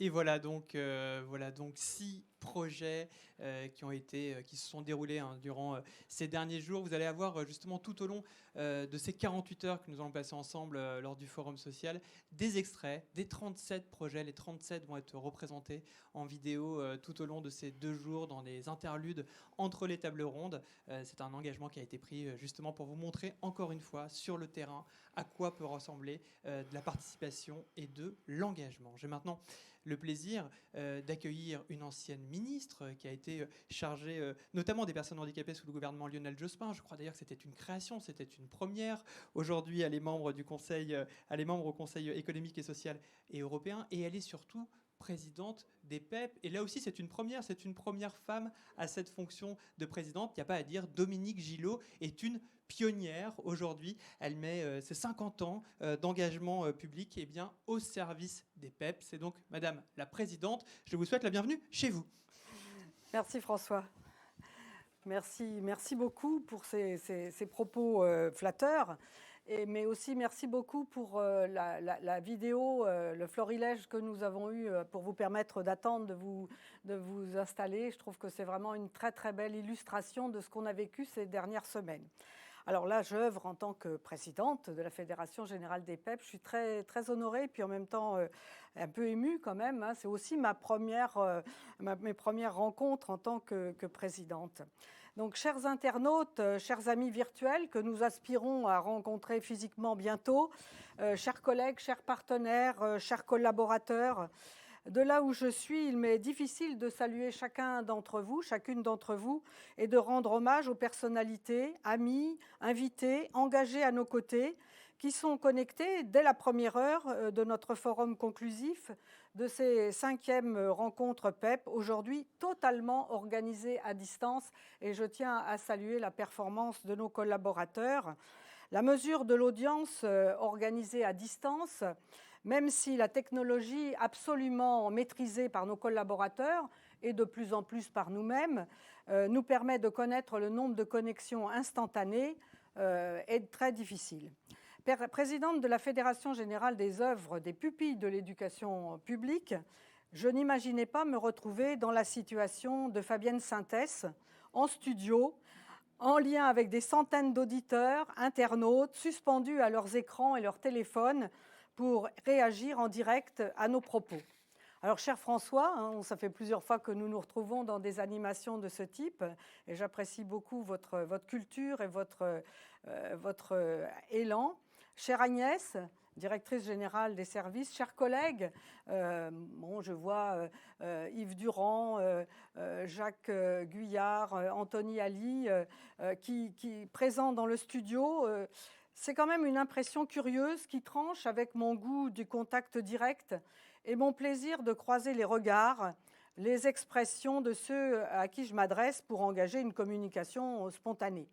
Et voilà donc 6 projets qui se sont déroulés durant ces derniers jours. Vous allez avoir justement tout au long de ces 48 heures que nous allons passer ensemble lors du Forum social, des extraits des 37 projets. Les 37 vont être représentés en vidéo tout au long de ces 2 jours dans les interludes entre les tables rondes. C'est un engagement qui a été pris justement pour vous montrer encore une fois sur le terrain à quoi peut ressembler de la participation et de l'engagement. J'ai maintenant le plaisir d'accueillir une ancienne ministre qui a été chargée notamment des personnes handicapées sous le gouvernement Lionel Jospin. Je crois d'ailleurs que c'était une création, c'était une première. Aujourd'hui, elle est membre du Conseil, elle est membre au Conseil économique et social et européen, et elle est surtout présidente des PEP. Et là aussi, c'est une première femme à cette fonction de présidente. Il n'y a pas à dire, Dominique Gillot est une pionnière aujourd'hui. Elle met ses 50 ans d'engagement public au service des PEP. C'est donc Madame la Présidente. Je vous souhaite la bienvenue chez vous. Merci François. Merci beaucoup pour ces propos flatteurs. Mais aussi merci beaucoup pour la vidéo, le florilège que nous avons eu pour vous permettre d'attendre, de vous installer. Je trouve que c'est vraiment une très très belle illustration de ce qu'on a vécu ces dernières semaines. Alors là, j'œuvre en tant que présidente de la Fédération générale des PEP. Je suis très, très honorée, puis en même temps un peu émue quand même. C'est aussi mes premières rencontres en tant que présidente. Donc, chers internautes, chers amis virtuels que nous aspirons à rencontrer physiquement bientôt, chers collègues, chers partenaires, chers collaborateurs, de là où je suis, il m'est difficile de saluer chacun d'entre vous, chacune d'entre vous, et de rendre hommage aux personnalités, amis, invités, engagés à nos côtés, qui sont connectés dès la première heure de notre forum conclusif, de ces 5e rencontres PEP, aujourd'hui totalement organisées à distance. Et je tiens à saluer la performance de nos collaborateurs. La mesure de l'audience organisée à distance, même si la technologie absolument maîtrisée par nos collaborateurs et de plus en plus par nous-mêmes nous permet de connaître le nombre de connexions instantanées est très difficile. Présidente de la Fédération générale des œuvres des pupilles de l'éducation publique, je n'imaginais pas me retrouver dans la situation de Fabienne Sintès, en studio, en lien avec des centaines d'auditeurs, internautes, suspendus à leurs écrans et leurs téléphones pour réagir en direct à nos propos. Alors, cher François, ça fait plusieurs fois que nous nous retrouvons dans des animations de ce type, et j'apprécie beaucoup votre culture et votre élan. Chère Agnès, directrice générale des services, chers collègues, je vois Yves Durand, Jacques Guyard, Anthony Ali, qui présents dans le studio. C'est quand même une impression curieuse qui tranche avec mon goût du contact direct et mon plaisir de croiser les regards, les expressions de ceux à qui je m'adresse pour engager une communication spontanée.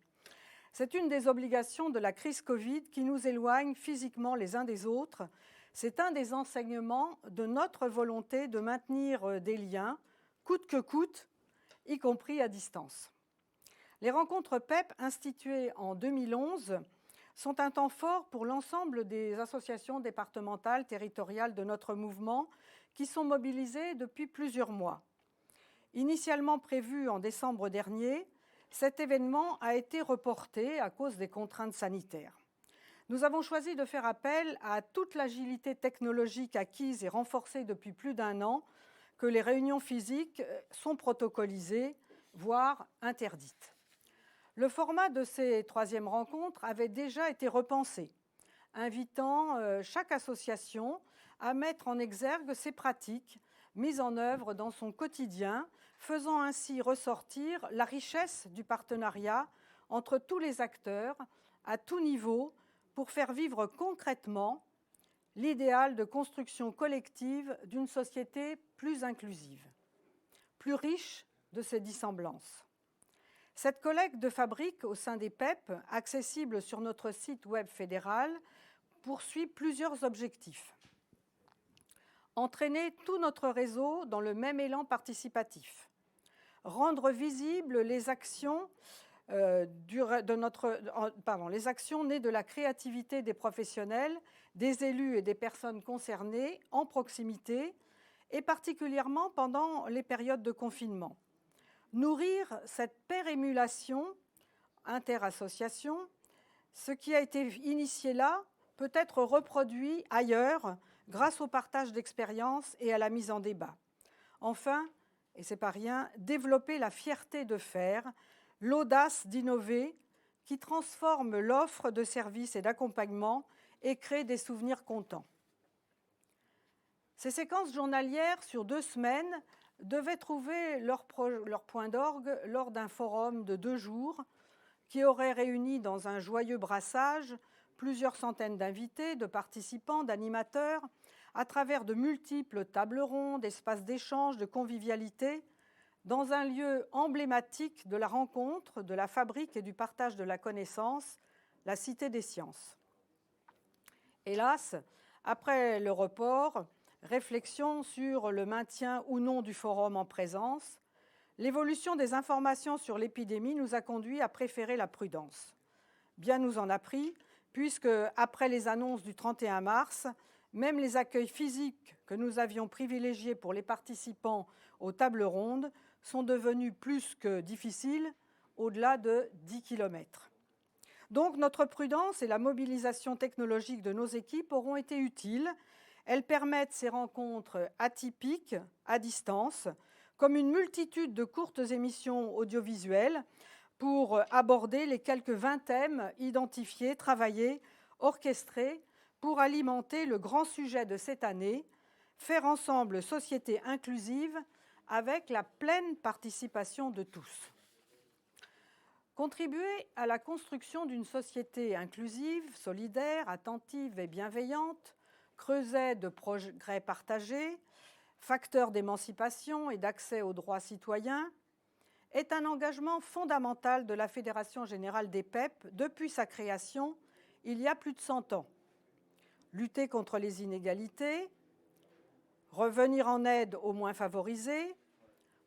C'est une des obligations de la crise Covid qui nous éloigne physiquement les uns des autres. C'est un des enseignements de notre volonté de maintenir des liens, coûte que coûte, y compris à distance. Les rencontres PEP, instituées en 2011, sont un temps fort pour l'ensemble des associations départementales, territoriales de notre mouvement qui sont mobilisées depuis plusieurs mois. Initialement prévu en décembre dernier, cet événement a été reporté à cause des contraintes sanitaires. Nous avons choisi de faire appel à toute l'agilité technologique acquise et renforcée depuis plus d'1 an, que les réunions physiques sont protocolisées, voire interdites. Le format de ces 3e rencontres avait déjà été repensé, invitant chaque association à mettre en exergue ses pratiques mises en œuvre dans son quotidien, faisant ainsi ressortir la richesse du partenariat entre tous les acteurs, à tout niveau, pour faire vivre concrètement l'idéal de construction collective d'une société plus inclusive, plus riche de ses dissemblances. Cette collecte de fabrique au sein des PEP, accessible sur notre site web fédéral, poursuit plusieurs objectifs. Entraîner tout notre réseau dans le même élan participatif. Rendre visibles les actions, les actions nées de la créativité des professionnels, des élus et des personnes concernées en proximité, et particulièrement pendant les périodes de confinement. Nourrir cette pérémulation interassociation, ce qui a été initié là peut être reproduit ailleurs grâce au partage d'expériences et à la mise en débat. Enfin, et c'est pas rien, développer la fierté de faire, l'audace d'innover, qui transforme l'offre de services et d'accompagnement et crée des souvenirs contents. Ces séquences journalières sur 2 semaines devaient trouver leur point d'orgue lors d'un forum de 2 jours qui aurait réuni dans un joyeux brassage plusieurs centaines d'invités, de participants, d'animateurs, à travers de multiples tables rondes, espaces d'échange, de convivialité, dans un lieu emblématique de la rencontre, de la fabrique et du partage de la connaissance, la Cité des Sciences. Hélas, après le report, réflexion sur le maintien ou non du forum en présence, l'évolution des informations sur l'épidémie nous a conduits à préférer la prudence. Bien nous en a pris, puisque, après les annonces du 31 mars, même les accueils physiques que nous avions privilégiés pour les participants aux tables rondes sont devenus plus que difficiles, au-delà de 10 km. Donc notre prudence et la mobilisation technologique de nos équipes auront été utiles. Elles permettent ces rencontres atypiques, à distance, comme une multitude de courtes émissions audiovisuelles pour aborder les quelques 20 thèmes identifiés, travaillés, orchestrés, pour alimenter le grand sujet de cette année, faire ensemble société inclusive avec la pleine participation de tous. Contribuer à la construction d'une société inclusive, solidaire, attentive et bienveillante, creuset de progrès partagés, facteur d'émancipation et d'accès aux droits citoyens, est un engagement fondamental de la Fédération générale des PEP depuis sa création il y a plus de 100 ans. Lutter contre les inégalités, revenir en aide aux moins favorisés,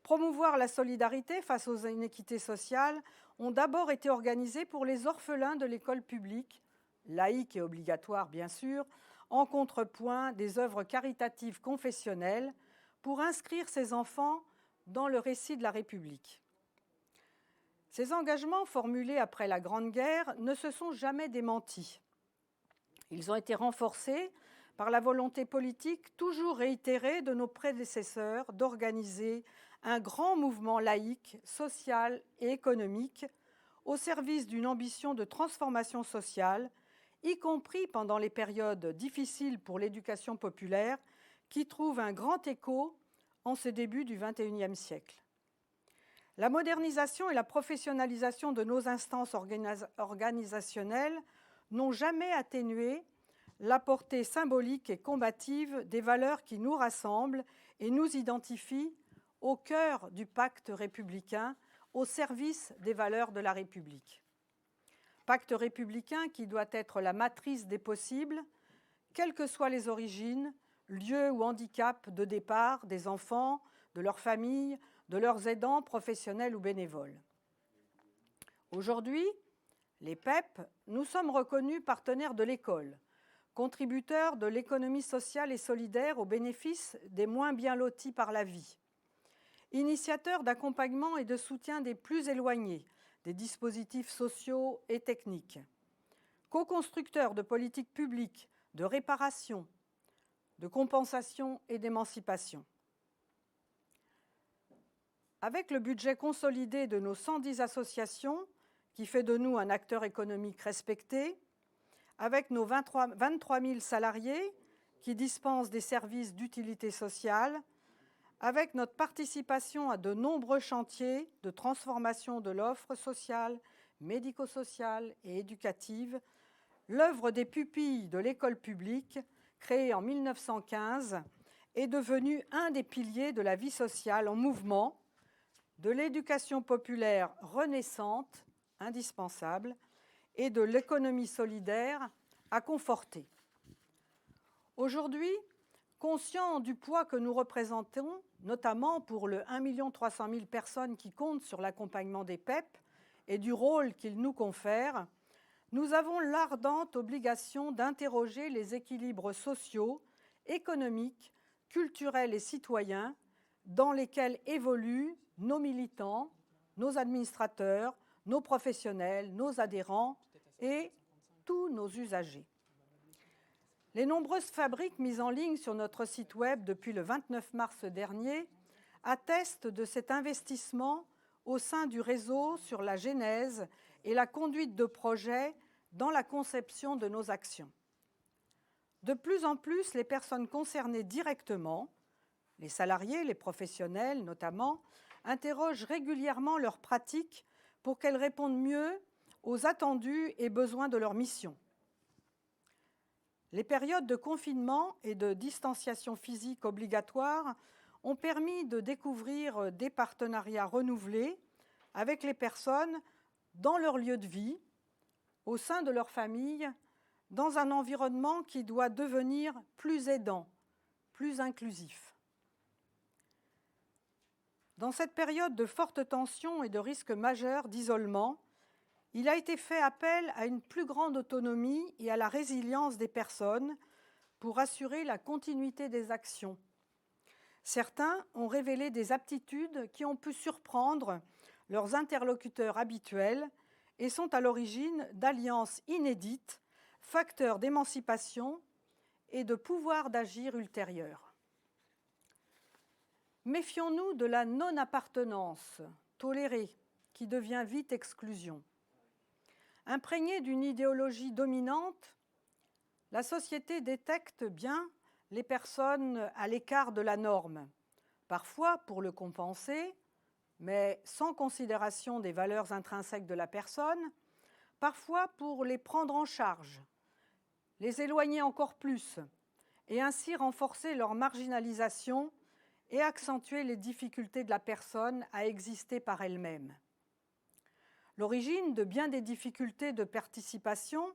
promouvoir la solidarité face aux inéquités sociales ont d'abord été organisés pour les orphelins de l'école publique, laïque et obligatoire bien sûr, en contrepoint des œuvres caritatives confessionnelles pour inscrire ces enfants dans le récit de la République. Ces engagements formulés après la Grande Guerre ne se sont jamais démentis. Ils ont été renforcés par la volonté politique toujours réitérée de nos prédécesseurs d'organiser un grand mouvement laïque, social et économique au service d'une ambition de transformation sociale, y compris pendant les périodes difficiles pour l'éducation populaire, qui trouvent un grand écho en ce début du XXIe siècle. La modernisation et la professionnalisation de nos instances organisationnelles n'ont jamais atténué la portée symbolique et combative des valeurs qui nous rassemblent et nous identifient au cœur du pacte républicain, au service des valeurs de la République. Pacte républicain qui doit être la matrice des possibles, quelles que soient les origines, lieux ou handicaps de départ des enfants, de leurs familles, de leurs aidants professionnels ou bénévoles. Aujourd'hui, les PEP, nous sommes reconnus partenaires de l'école, contributeurs de l'économie sociale et solidaire au bénéfice des moins bien lotis par la vie, initiateurs d'accompagnement et de soutien des plus éloignés, des dispositifs sociaux et techniques, co-constructeurs de politiques publiques, de réparation, de compensation et d'émancipation. Avec le budget consolidé de nos 110 associations, qui fait de nous un acteur économique respecté, avec nos 23 000 salariés qui dispensent des services d'utilité sociale, avec notre participation à de nombreux chantiers de transformation de l'offre sociale, médico-sociale et éducative, l'œuvre des pupilles de l'école publique, créée en 1915, est devenue un des piliers de la vie sociale en mouvement, de l'éducation populaire renaissante, indispensable, et de l'économie solidaire à conforter. Aujourd'hui, conscients du poids que nous représentons, notamment pour le 1 300 000 personnes qui comptent sur l'accompagnement des PEP et du rôle qu'ils nous confèrent, nous avons l'ardente obligation d'interroger les équilibres sociaux, économiques, culturels et citoyens dans lesquels évoluent nos militants, nos administrateurs, nos professionnels, nos adhérents et tous nos usagers. Les nombreuses fabriques mises en ligne sur notre site web depuis le 29 mars dernier attestent de cet investissement au sein du réseau sur la genèse et la conduite de projets dans la conception de nos actions. De plus en plus, les personnes concernées directement, les salariés, les professionnels notamment, interrogent régulièrement leurs pratiques pour qu'elles répondent mieux aux attendus et besoins de leur mission. Les périodes de confinement et de distanciation physique obligatoire ont permis de découvrir des partenariats renouvelés avec les personnes dans leur lieu de vie, au sein de leur famille, dans un environnement qui doit devenir plus aidant, plus inclusif. Dans cette période de forte tension et de risque majeur d'isolement, il a été fait appel à une plus grande autonomie et à la résilience des personnes pour assurer la continuité des actions. Certains ont révélé des aptitudes qui ont pu surprendre leurs interlocuteurs habituels et sont à l'origine d'alliances inédites, facteurs d'émancipation et de pouvoir d'agir ultérieur. Méfions-nous de la non-appartenance tolérée qui devient vite exclusion. Imprégnée d'une idéologie dominante, la société détecte bien les personnes à l'écart de la norme, parfois pour le compenser, mais sans considération des valeurs intrinsèques de la personne, parfois pour les prendre en charge, les éloigner encore plus, et ainsi renforcer leur marginalisation et accentuer les difficultés de la personne à exister par elle-même. L'origine de bien des difficultés de participation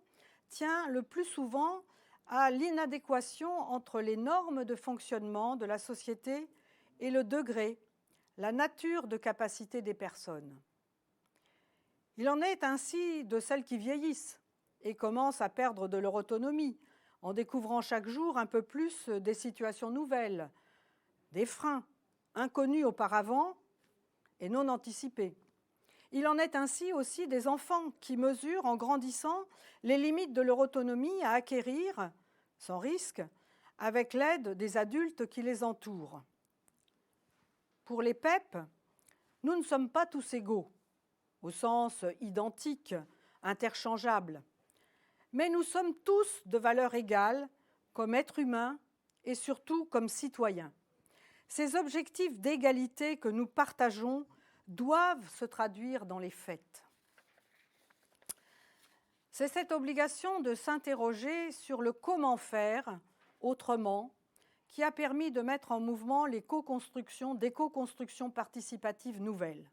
tient le plus souvent à l'inadéquation entre les normes de fonctionnement de la société et le degré, la nature de capacité des personnes. Il en est ainsi de celles qui vieillissent et commencent à perdre de leur autonomie, en découvrant chaque jour un peu plus des situations nouvelles, des freins inconnus auparavant et non anticipés. Il en est ainsi aussi des enfants qui mesurent, en grandissant, les limites de leur autonomie à acquérir, sans risque, avec l'aide des adultes qui les entourent. Pour les PEP, nous ne sommes pas tous égaux, au sens identique, interchangeable, mais nous sommes tous de valeur égale, comme êtres humains et surtout comme citoyens. Ces objectifs d'égalité que nous partageons doivent se traduire dans les faits. C'est cette obligation de s'interroger sur le comment faire autrement qui a permis de mettre en mouvement des co-constructions participatives nouvelles.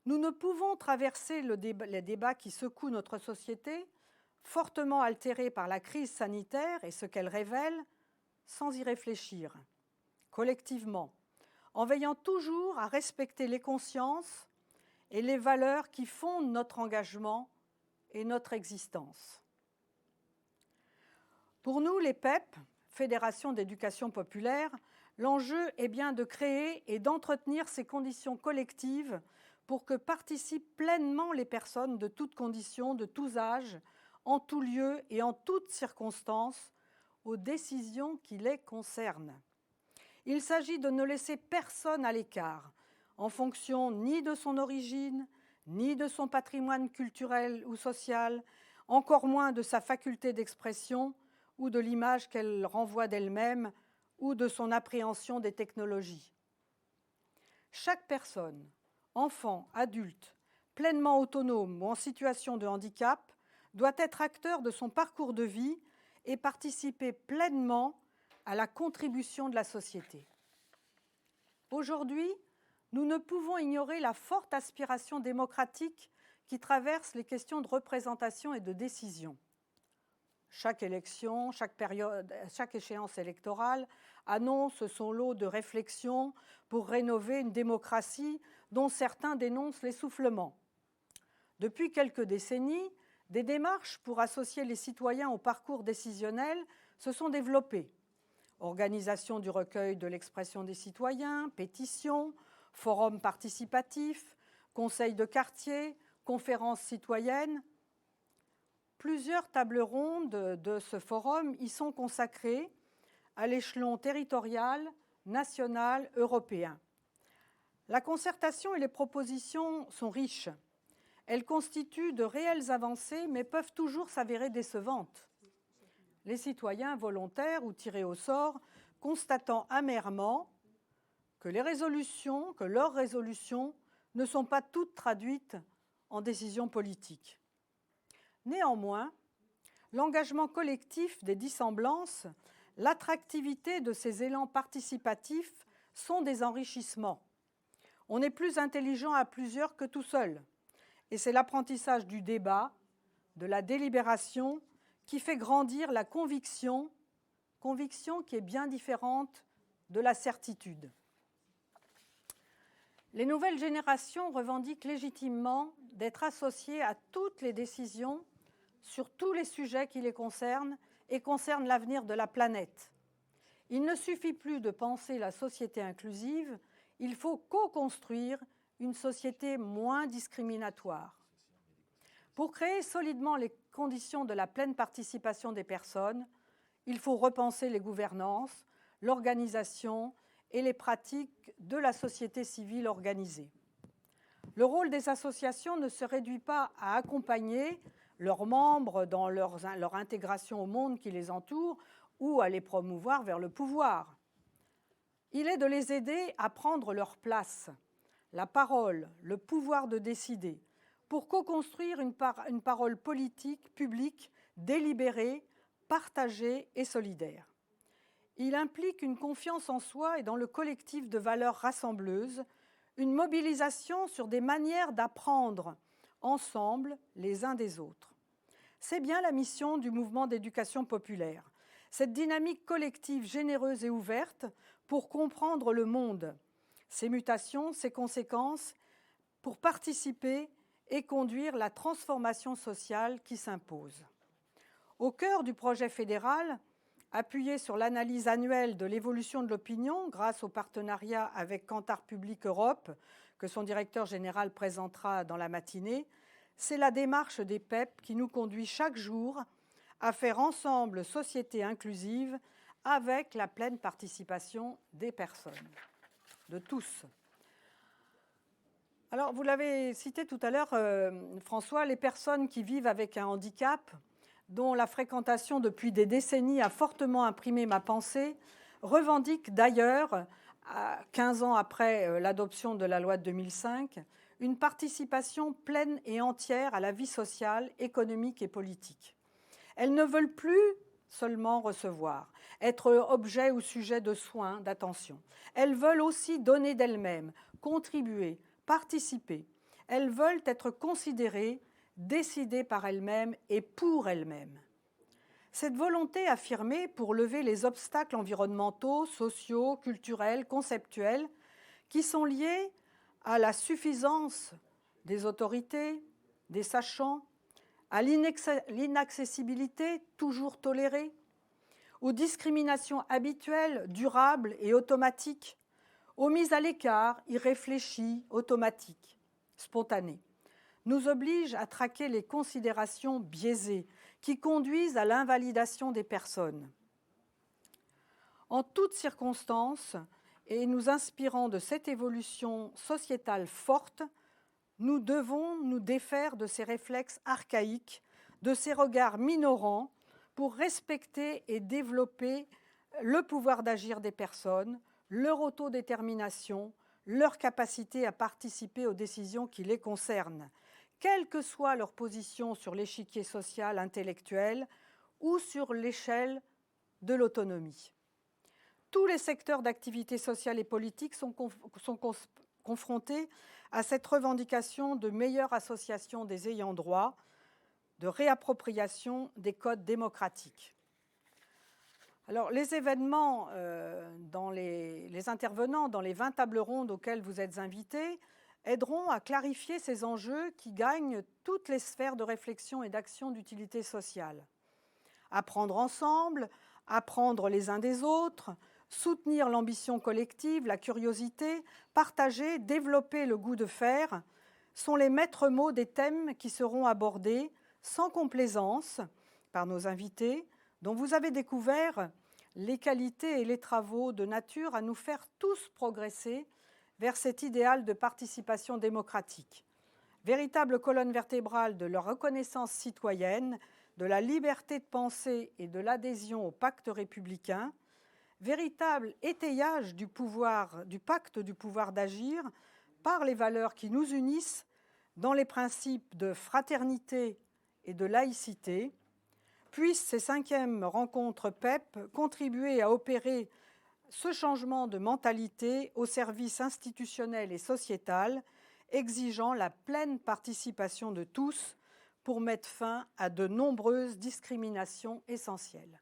Nous ne pouvons traverser les débats qui secouent notre société, fortement altérés par la crise sanitaire et ce qu'elle révèle, sans y réfléchir, collectivement, en veillant toujours à respecter les consciences et les valeurs qui fondent notre engagement et notre existence. Pour nous, les PEP, Fédération d'éducation populaire, l'enjeu est bien de créer et d'entretenir ces conditions collectives pour que participent pleinement les personnes de toutes conditions, de tous âges, en tout lieu et en toutes circonstances, aux décisions qui les concernent. Il s'agit de ne laisser personne à l'écart, en fonction ni de son origine, ni de son patrimoine culturel ou social, encore moins de sa faculté d'expression ou de l'image qu'elle renvoie d'elle-même ou de son appréhension des technologies. Chaque personne, enfant, adulte, pleinement autonome ou en situation de handicap, doit être acteur de son parcours de vie et participer pleinement à la contribution de la société. Aujourd'hui, nous ne pouvons ignorer la forte aspiration démocratique qui traverse les questions de représentation et de décision. Chaque élection, chaque échéance électorale annonce son lot de réflexions pour rénover une démocratie dont certains dénoncent l'essoufflement. Depuis quelques décennies, des démarches pour associer les citoyens au parcours décisionnel se sont développées, organisation du recueil de l'expression des citoyens, pétitions, forums participatifs, conseils de quartier, conférences citoyennes. Plusieurs tables rondes de ce forum y sont consacrées à l'échelon territorial, national, européen. La concertation et les propositions sont riches. Elles constituent de réelles avancées, mais peuvent toujours s'avérer décevantes. Les citoyens volontaires ou tirés au sort constatant amèrement que leurs résolutions ne sont pas toutes traduites en décisions politiques. Néanmoins, l'engagement collectif des dissemblances, l'attractivité de ces élans participatifs sont des enrichissements. On est plus intelligent à plusieurs que tout seul. Et c'est l'apprentissage du débat, de la délibération, qui fait grandir la conviction qui est bien différente de la certitude. Les nouvelles générations revendiquent légitimement d'être associées à toutes les décisions sur tous les sujets qui les concernent et concernent l'avenir de la planète. Il ne suffit plus de penser la société inclusive, il faut co-construire une société moins discriminatoire. Pour créer solidement les conditions de la pleine participation des personnes, il faut repenser les gouvernances, l'organisation et les pratiques de la société civile organisée. Le rôle des associations ne se réduit pas à accompagner leurs membres dans leur intégration au monde qui les entoure ou à les promouvoir vers le pouvoir. Il est de les aider à prendre leur place, la parole, le pouvoir de décider, pour co-construire une parole politique, publique, délibérée, partagée et solidaire. Il implique une confiance en soi et dans le collectif de valeurs rassembleuses, une mobilisation sur des manières d'apprendre ensemble les uns des autres. C'est bien la mission du mouvement d'éducation populaire, cette dynamique collective généreuse et ouverte pour comprendre le monde, ses mutations, ses conséquences, pour participer et conduire la transformation sociale qui s'impose. Au cœur du projet fédéral, appuyé sur l'analyse annuelle de l'évolution de l'opinion grâce au partenariat avec Kantar Public Europe, que son directeur général présentera dans la matinée, c'est la démarche des PEP qui nous conduit chaque jour à faire ensemble société inclusive avec la pleine participation des personnes, de tous. Alors, vous l'avez cité tout à l'heure, François, les personnes qui vivent avec un handicap, dont la fréquentation depuis des décennies a fortement imprimé ma pensée, revendiquent d'ailleurs, 15 ans après l'adoption de la loi de 2005, une participation pleine et entière à la vie sociale, économique et politique. Elles ne veulent plus seulement recevoir, être objet ou sujet de soins, d'attention. Elles veulent aussi donner d'elles-mêmes, contribuer, participer. Elles veulent être considérées, décidées par elles-mêmes et pour elles-mêmes. Cette volonté affirmée pour lever les obstacles environnementaux, sociaux, culturels, conceptuels qui sont liés à la suffisance des autorités, des sachants, à l'inaccessibilité toujours tolérée, aux discriminations habituelles, durables et automatiques, aux mises à l'écart irréfléchies, automatiques, spontanées, nous oblige à traquer les considérations biaisées qui conduisent à l'invalidation des personnes. En toutes circonstances, et nous inspirant de cette évolution sociétale forte, nous devons nous défaire de ces réflexes archaïques, de ces regards minorants, pour respecter et développer le pouvoir d'agir des personnes, leur autodétermination, leur capacité à participer aux décisions qui les concernent, quelle que soit leur position sur l'échiquier social, intellectuel ou sur l'échelle de l'autonomie. Tous les secteurs d'activité sociale et politique sont confrontés à cette revendication de meilleure association des ayants droit, de réappropriation des codes démocratiques. Alors, les événements, les intervenants dans les 20 tables rondes auxquelles vous êtes invités aideront à clarifier ces enjeux qui gagnent toutes les sphères de réflexion et d'action d'utilité sociale. Apprendre ensemble, apprendre les uns des autres, soutenir l'ambition collective, la curiosité, partager, développer le goût de faire, sont les maîtres mots des thèmes qui seront abordés sans complaisance par nos invités, dont vous avez découvert les qualités et les travaux de nature à nous faire tous progresser vers cet idéal de participation démocratique. Véritable colonne vertébrale de leur reconnaissance citoyenne, de la liberté de penser et de l'adhésion au pacte républicain, véritable étayage du pacte du pouvoir d'agir par les valeurs qui nous unissent dans les principes de fraternité et de laïcité, puissent ces 5e rencontres PEP contribuer à opérer ce changement de mentalité au service institutionnel et sociétal, exigeant la pleine participation de tous pour mettre fin à de nombreuses discriminations essentielles.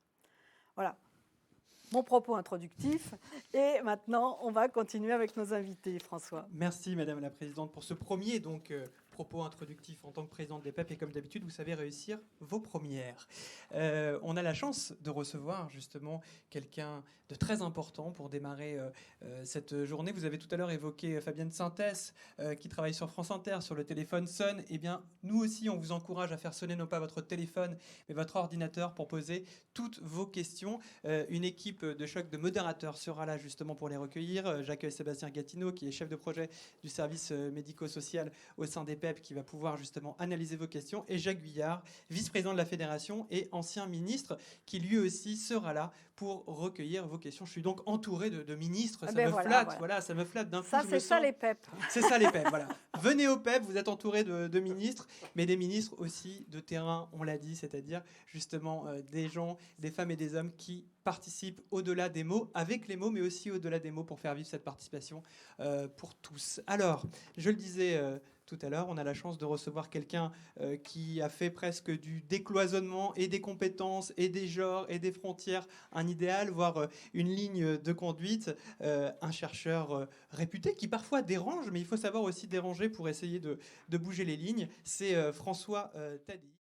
Voilà mon propos introductif. Et maintenant, on va continuer avec nos invités, François. Merci, Madame la Présidente, pour ce premier propos introductif en tant que présidente des PEP. Et comme d'habitude, vous savez réussir vos premières. On a la chance de recevoir justement quelqu'un de très important pour démarrer cette journée. Vous avez tout à l'heure évoqué Fabienne Sintès, qui travaille sur France Inter, sur le téléphone sonne. Eh bien, nous aussi, on vous encourage à faire sonner non pas votre téléphone, mais votre ordinateur pour poser toutes vos questions. Une équipe de choc de modérateurs sera là justement pour les recueillir. J'accueille Sébastien Gatineau, qui est chef de projet du service médico-social au sein des PEP, qui va pouvoir justement analyser vos questions, et Jacques Guyard, vice-président de la Fédération et ancien ministre, qui lui aussi sera là pour recueillir vos questions. Je suis donc entouré de ministres, ça me flatte, voilà, ça me flatte d'un coup. Ça, c'est ça les PEP. C'est ça les PEP, voilà. Venez au PEP, vous êtes entouré de ministres, mais des ministres aussi de terrain, on l'a dit, c'est-à-dire justement des gens, des femmes et des hommes qui participent au-delà des mots, avec les mots, mais aussi au-delà des mots pour faire vivre cette participation pour tous. Alors, je le disais tout à l'heure, on a la chance de recevoir quelqu'un qui a fait presque du décloisonnement et des compétences et des genres et des frontières un idéal, voire une ligne de conduite, un chercheur réputé qui parfois dérange, mais il faut savoir aussi déranger pour essayer de bouger les lignes. C'est François Tadei.